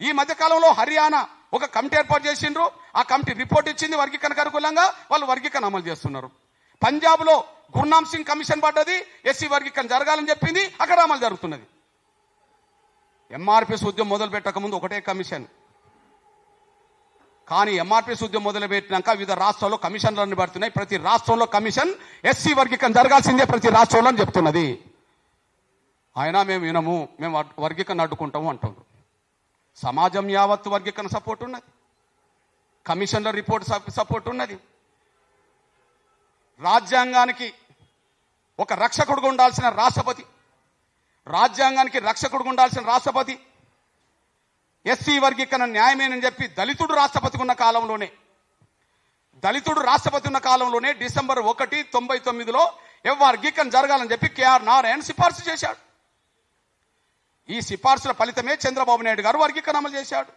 ఈ మధ్య కాలంలో హర్యానా ఒక కమిటీ ఏర్పాటు చేసిండ్రు. ఆ కమిటీ రిపోర్ట్ ఇచ్చింది వర్గీకరణకు అనుకూలంగా, వాళ్ళు వర్గీకరణ అమలు చేస్తున్నారు. పంజాబ్ లో గుర్నామ్ సింగ్ కమిషన్ పడ్డది, ఎస్సీ వర్గీకరణ జరగాలని చెప్పింది, అక్కడ అమలు జరుగుతున్నది. ఎంఆర్పిఎస్ ఉద్యమం మొదలు పెట్టక ముందు ఒకటే కమిషన్, కానీ ఎంఆర్పిఎస్ ఉద్యమం మొదలు పెట్టినాక వివిధ రాష్ట్రాల్లో కమిషన్లన్నీ పడుతున్నాయి. ప్రతి రాష్ట్రంలో కమిషన్ ఎస్సీ వర్గీకరణ జరగాల్సిందే ప్రతి రాష్ట్రంలో అని చెప్తున్నది. అయినా మేము వినము, మేము వర్గీకరణ అడ్డుకుంటాము అంటున్నారు. సమాజం యావత్తు వర్గీకరణ సపోర్ట్ ఉన్నది, కమిషన్ల రిపోర్ట్ సపోర్ట్ ఉన్నది. రాజ్యాంగానికి ఒక రక్షకుడుగా ఉండాల్సిన రాష్ట్రపతి, రాజ్యాంగానికి రక్షకుడుగా ఉండాల్సిన రాష్ట్రపతి ఎస్సీ వర్గీకరణ న్యాయమేనని చెప్పి దళితుడు రాష్ట్రపతి ఉన్న కాలంలోనే డిసెంబర్ 1, 1999లో వర్గీకరణ జరగాలని చెప్పి కేఆర్ నారాయణ సిఫార్సు చేశాడు. ఈ సిఫార్సుల ఫలితమే చంద్రబాబు నాయుడు గారు వర్గీకరణ అమలు చేశాడు.